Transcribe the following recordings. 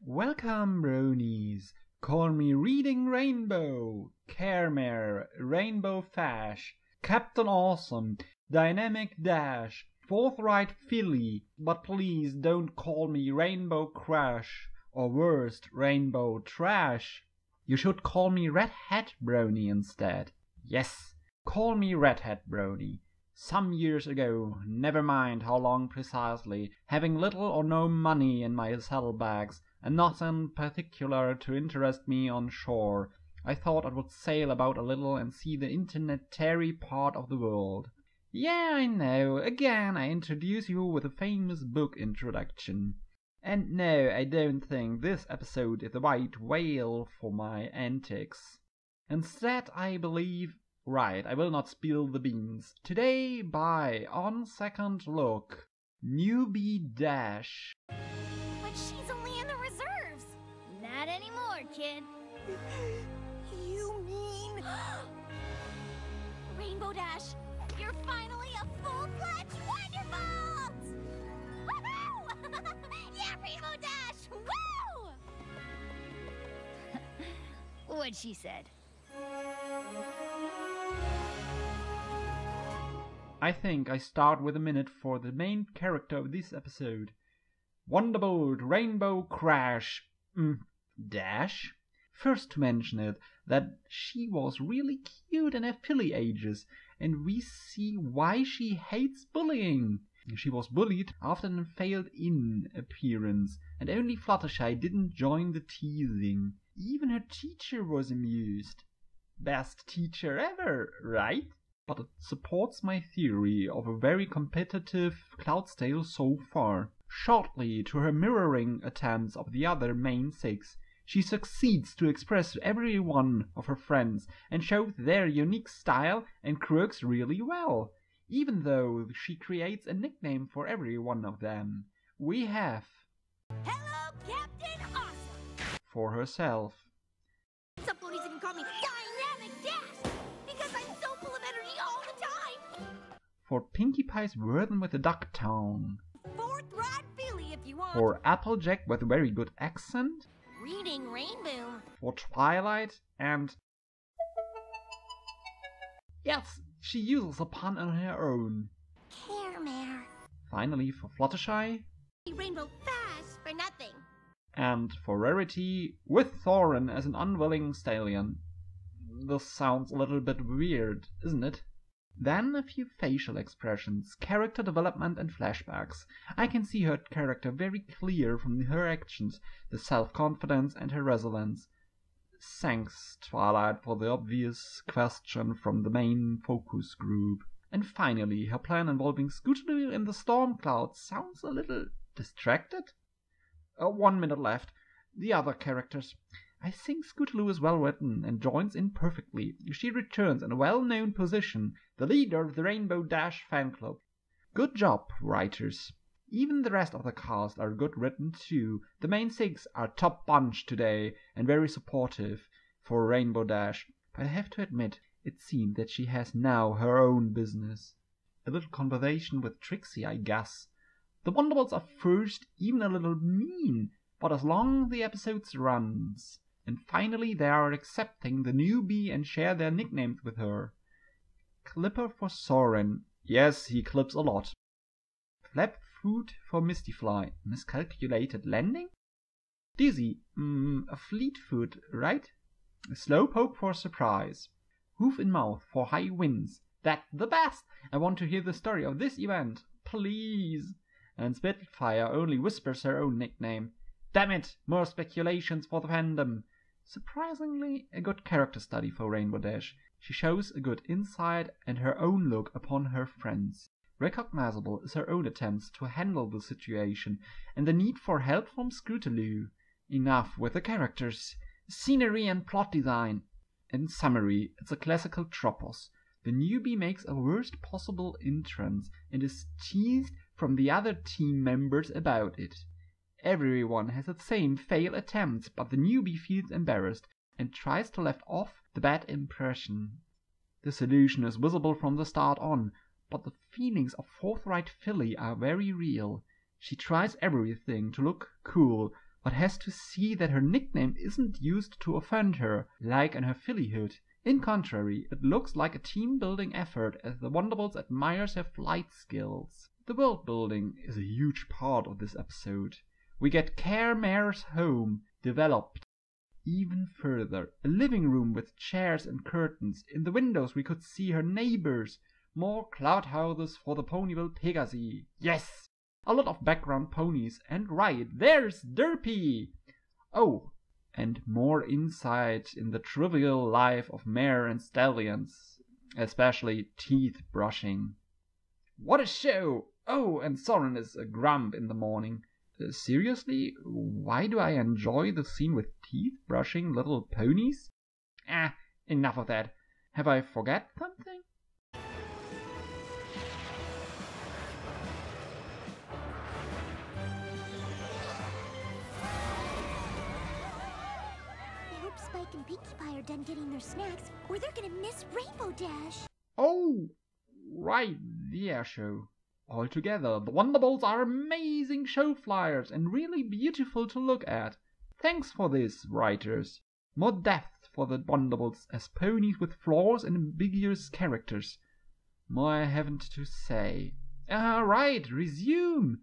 Welcome, bronies. Call me Reading Rainbow, Caremare, Rainbow Fash, Captain Awesome, Dynamic Dash, Forthright Filly, but please don't call me Rainbow Crash, or worst, Rainbow Trash. You should call me Redhatbrony instead. Yes, call me Redhatbrony. Some years ago, never mind how long precisely, having little or no money in my saddlebags, and nothing particular to interest me on shore, I thought I would sail about a little and see the internetary part of the world. Yeah, I know, again I introduce you with a famous book introduction. And no, I don't think this episode is the right whale for my antics. Instead, I believe... Right, I will not spill the beans. Today, by On Second Look, Newbie Dash. But she's only in the reserves. Not anymore, kid. You mean... Rainbow Dash, you're finally a full-fledged Wonderbolt! Woohoo! Yeah, Rainbow Dash! Woo! What she said. I think I start with a minute for the main character of this episode. Wonderbolt Rainbow Crash Dash. First to mention it, that she was really cute in her filly ages, and we see why she hates bullying. She was bullied after a failed-in appearance, and only Fluttershy didn't join the teasing. Even her teacher was amused. Best teacher ever, right? But it supports my theory of a very competitive Cloudsdale so far. Shortly to her mirroring attempts of the other main six, she succeeds to express every one of her friends and shows their unique style and quirks really well, even though she creates a nickname for every one of them. We have... Hello, Captain Awesome! For herself. Some ponies can call me Dynamic Dash, because I'm so full of energy all the time! For Pinkie Pie's Warden with a duck tongue. Forthright Filly if you want! For Applejack with a very good accent. Reading Rainbow. For Twilight and... Yes, she uses a pun on her own. Caremare. Finally for Fluttershy. Rainbow Fash for nothing. And for Rarity, with Thorin as an unwilling stallion. This sounds a little bit weird, isn't it? Then a few facial expressions, character development and flashbacks. I can see her character very clear from her actions, the self-confidence and her resilience. Thanks, Twilight, for the obvious question from the main focus group. And finally, her plan involving Scootaloo in the storm cloud sounds a little distracted? 1 minute left. The other characters. I think Scootaloo is well written and joins in perfectly. She returns in a well-known position, the leader of the Rainbow Dash fan club. Good job, writers. Even the rest of the cast are good written too. The main six are top bunch today and very supportive for Rainbow Dash. But I have to admit, it seemed that she has now her own business. A little conversation with Trixie, I guess. The Wonderbolts are first even a little mean, but as long the episodes runs. And finally they are accepting the newbie and share their nicknames with her. Clipper for Soren. Yes, he clips a lot. Flapfoot for Mistyfly. Miscalculated landing? Dizzy. A Fleetfoot, right? Slowpoke for Surprise. Hoof in Mouth for High Winds. That's the best! I want to hear the story of this event. Please! And Spitfire only whispers her own nickname. Damn it! More speculations for the fandom. Surprisingly, a good character study for Rainbow Dash. She shows a good insight and her own look upon her friends. Recognizable is her own attempts to handle the situation and the need for help from Scootaloo. Enough with the characters. Scenery and plot design. In summary, it's a classical tropos. The newbie makes a worst possible entrance and is teased from the other team members about it. Everyone has the same failed attempts, but the newbie feels embarrassed and tries to laugh off the bad impression. The solution is visible from the start on, but the feelings of Forthright Filly are very real. She tries everything to look cool, but has to see that her nickname isn't used to offend her, like in her fillyhood. In contrary, it looks like a team-building effort as the Wonderbolts admires her flight skills. The world building is a huge part of this episode. We get Care Mare's home developed even further. A living room with chairs and curtains. In the windows we could see her neighbors. More cloud houses for the Ponyville Pegasi. Yes! A lot of background ponies. And right, there's Derpy! Oh, and more insight in the trivial life of mare and stallions. Especially teeth brushing. What a show! Oh, and Soren is a grump in the morning. Seriously? Why do I enjoy the scene with teeth brushing little ponies? Enough of that. Have I forget something? I hope Spike and Pinkie Pie are done getting their snacks, or they're gonna miss Rainbow Dash. Oh, right, the air show. Altogether, the Wonderbolts are amazing show flyers and really beautiful to look at. Thanks for this, writers. More depth for the Wonderbolts as ponies with flaws and ambiguous characters. More I haven't to say. Right, resume!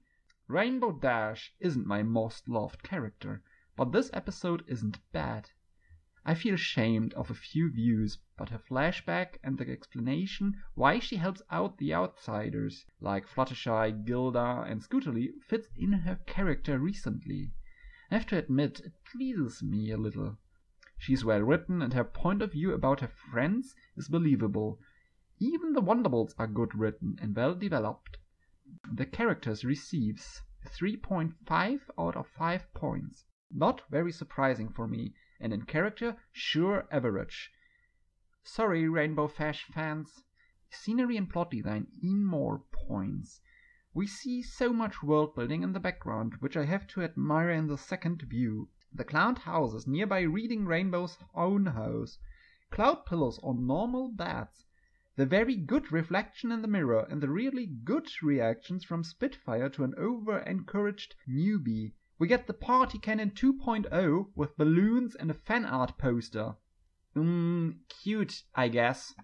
Rainbow Dash isn't my most loved character, but this episode isn't bad. I feel ashamed of a few views, but her flashback and the explanation why she helps out the outsiders, like Fluttershy, Gilda, and Scooterly, fits in her character recently. I have to admit, it pleases me a little. She's well written, and her point of view about her friends is believable. Even the Wonderbolts are good written and well developed. The characters receives 3.5 out of 5 points. Not very surprising for me, and in character, sure average. Sorry, Rainbow Dash fans. Scenery and plot design in more points. We see so much world building in the background, which I have to admire in the second view. The cloud houses nearby Reading Rainbow's own house. Cloud pillows on normal beds. The very good reflection in the mirror, and the really good reactions from Spitfire to an over-encouraged newbie. We get the Party Cannon 2.0 with balloons and a fan art poster. Cute, I guess.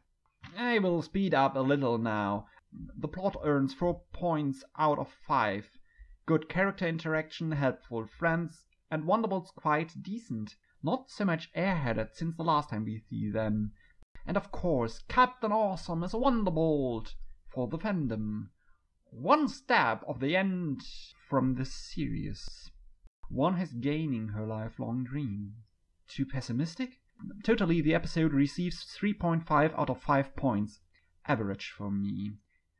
I will speed up a little now. The plot earns 4 points out of 5. Good character interaction, helpful friends, and Wonderbolts quite decent. Not so much airheaded since the last time we see them. And of course, Captain Awesome is a Wonderbolt for the fandom. One step of the end from this series. One has gaining her lifelong dream. Too pessimistic? Totally, the episode receives 3.5 out of 5 points. Average for me.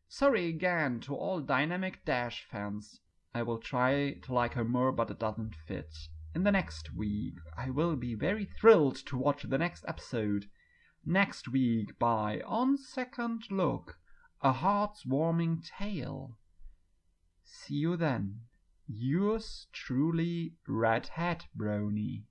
Sorry again to all Dynamic Dash fans. I will try to like her more, but it doesn't fit. In the next week, I will be very thrilled to watch the next episode. Next week by On Second Look, A Heartwarming Tale. See you then. Yours truly, Redhatbrony.